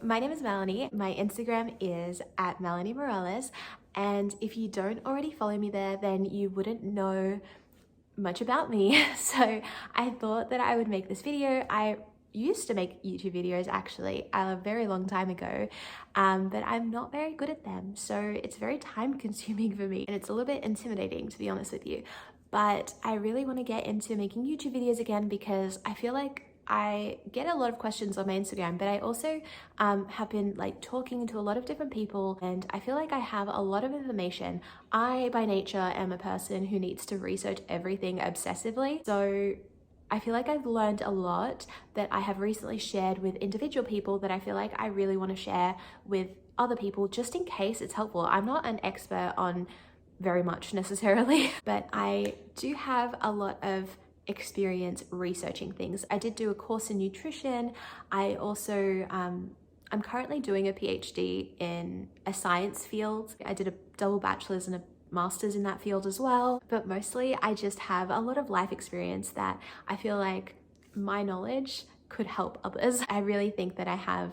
my name is Melanie. My Instagram is @MelanieMorales, and if you don't already follow me there, then you wouldn't know much about me. So I thought that I would make this video. I used to make YouTube videos actually a very long time ago, but I'm not very good at them. So it's very time consuming for me and it's a little bit intimidating, to be honest with you. But I really want to get into making YouTube videos again because I feel like I get a lot of questions on my Instagram, but I also have been like talking to a lot of different people and I feel like I have a lot of information. I, by nature, am a person who needs to research everything obsessively. So I feel like I've learned a lot that I have recently shared with individual people that I feel like I really want to share with other people just in case it's helpful. I'm not an expert on very much necessarily, but I do have a lot of experience researching things. I did do a course in nutrition. I also, I'm currently doing a PhD in a science field. I did a double bachelor's and a master's in that field as well. But mostly I just have a lot of life experience that I feel like my knowledge could help others. I really think that I have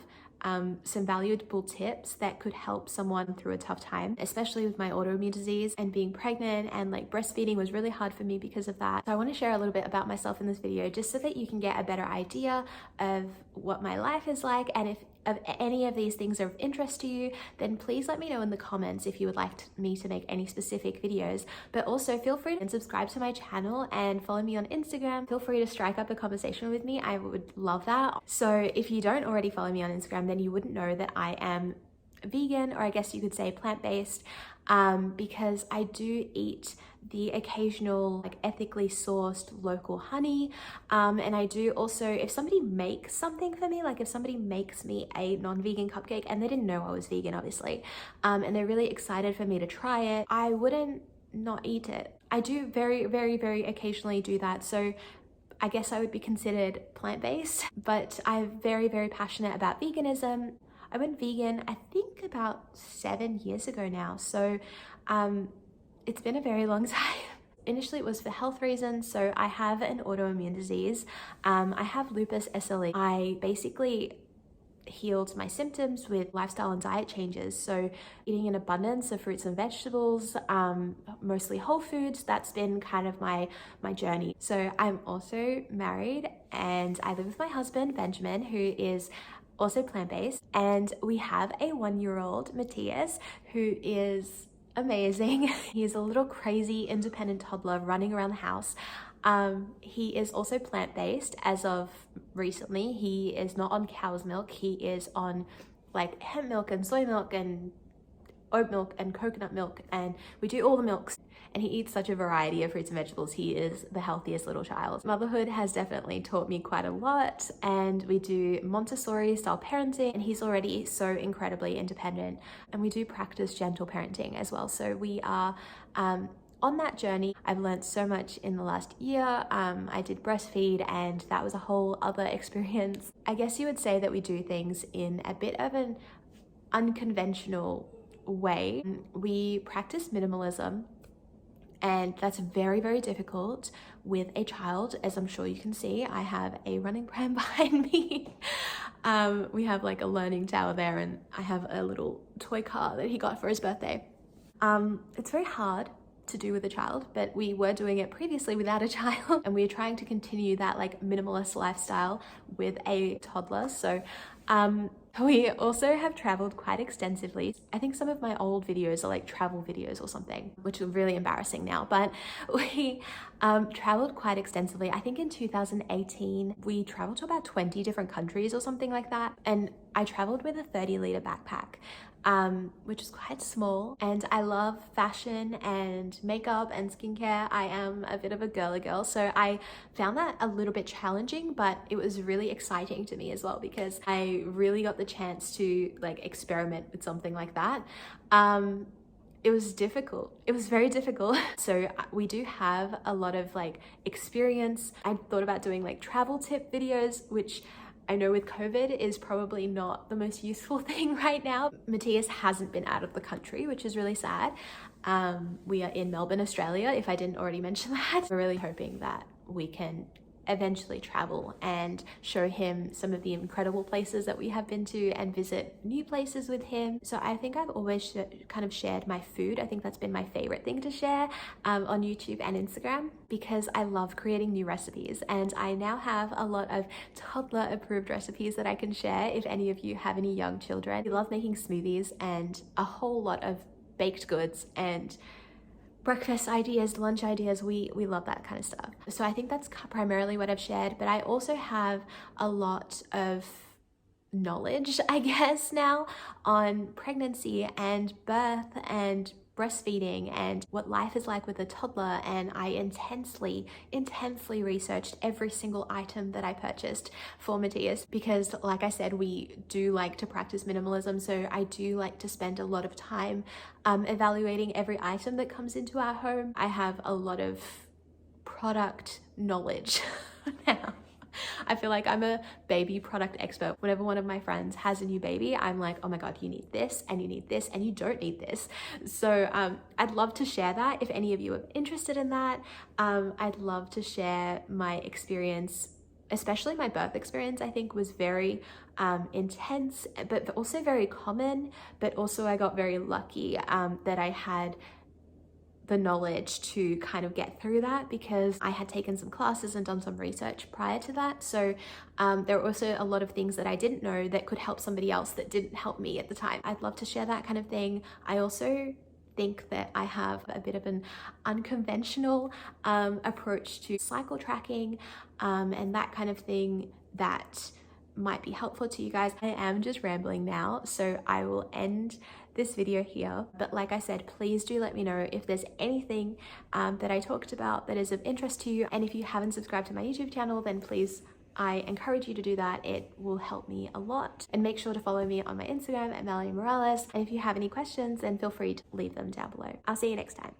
some valuable tips that could help someone through a tough time, especially with my autoimmune disease and being pregnant, and like breastfeeding was really hard for me because of that. So I want to share a little bit about myself in this video just so that you can get a better idea of what my life is like, and if any of these things are of interest to you, then please let me know in the comments if you would like me to make any specific videos. But also feel free to subscribe to my channel and follow me on Instagram. Feel free to strike up a conversation with me. I would love that. So if you don't already follow me on Instagram, then you wouldn't know that I am vegan, or I guess you could say plant-based, because I do eat the occasional like ethically sourced local honey, and I do also, if somebody makes something for me, like if somebody makes me a non-vegan cupcake and they didn't know I was vegan obviously, and they're really excited for me to try it, I wouldn't not eat it. I do very occasionally do that, so I guess I would be considered plant-based, but I'm very passionate about veganism. I went vegan, I think about 7 years ago now. So it's been a very long time. Initially it was for health reasons. So I have an autoimmune disease. I have lupus SLE. I basically healed my symptoms with lifestyle and diet changes. So eating an abundance of fruits and vegetables, mostly whole foods, that's been kind of my journey. So I'm also married and I live with my husband, Benjamin, who is also plant-based, and we have a 1-year-old, Matthias, who is amazing. He's a little crazy independent toddler running around the house. He is also plant-based as of recently. He is not on cow's milk. He is on like hemp milk and soy milk and oat milk and coconut milk, and we do all the milks, and he eats such a variety of fruits and vegetables. He is the healthiest little child. Motherhood has definitely taught me quite a lot, and we do Montessori style parenting, and he's already so incredibly independent, and we do practice gentle parenting as well. So we are on that journey. I've learned so much in the last year. I did breastfeed and that was a whole other experience. I guess you would say that we do things in a bit of an unconventional way. We practice minimalism, and that's very difficult with a child, as I'm sure you can see. I have a running pram behind me. We have like a learning tower there, and I have a little toy car that he got for his birthday. It's very hard to do with a child, but we were doing it previously without a child, and we're trying to continue that like minimalist lifestyle with a toddler. So we also have traveled quite extensively. I think some of my old videos are like travel videos or something, which are really embarrassing now, but we traveled quite extensively. I think in 2018, we traveled to about 20 different countries or something like that. And I traveled with a 30-liter backpack, which is quite small. And I love fashion and makeup and skincare. I am a bit of a girly girl, so I found that a little bit challenging, but it was really exciting to me as well because I really got the chance to like experiment with something like that. It was difficult. It was very difficult. So we do have a lot of like experience. I thought about doing like travel tip videos, which I know with COVID is probably not the most useful thing right now. Matthias hasn't been out of the country, which is really sad. We are in Melbourne, Australia, if I didn't already mention that. We're really hoping that we can eventually travel and show him some of the incredible places that we have been to and visit new places with him. So I think I've always kind of shared my food. I think that's been my favorite thing to share on YouTube and Instagram, because I love creating new recipes, and I now have a lot of toddler approved recipes that I can share if any of you have any young children. We love making smoothies and a whole lot of baked goods and breakfast ideas, lunch ideas. We love that kind of stuff. So I think that's primarily what I've shared, but I also have a lot of knowledge, I guess, now on pregnancy and birth and breastfeeding and what life is like with a toddler. And I intensely researched every single item that I purchased for Matthias, because like I said, we do like to practice minimalism. So I do like to spend a lot of time evaluating every item that comes into our home. I have a lot of product knowledge now. I feel like I'm a baby product expert. Whenever one of my friends has a new baby, I'm like, oh my God, you need this and you need this and you don't need this. So I'd love to share that if any of you are interested in that. I'd love to share my experience, especially my birth experience. I think was very intense, but also very common. But also I got very lucky that I had the knowledge to kind of get through that, because I had taken some classes and done some research prior to that. So there were also a lot of things that I didn't know that could help somebody else that didn't help me at the time. I'd love to share that kind of thing. I also think that I have a bit of an unconventional approach to cycle tracking and that kind of thing that might be helpful to you guys. I am just rambling now, so I will end this video here. But like I said, please do let me know if there's anything that I talked about that is of interest to you. And if you haven't subscribed to my YouTube channel, then please, I encourage you to do that. It will help me a lot. And make sure to follow me on my Instagram at Melanie Morales. And if you have any questions, then feel free to leave them down below. I'll see you next time.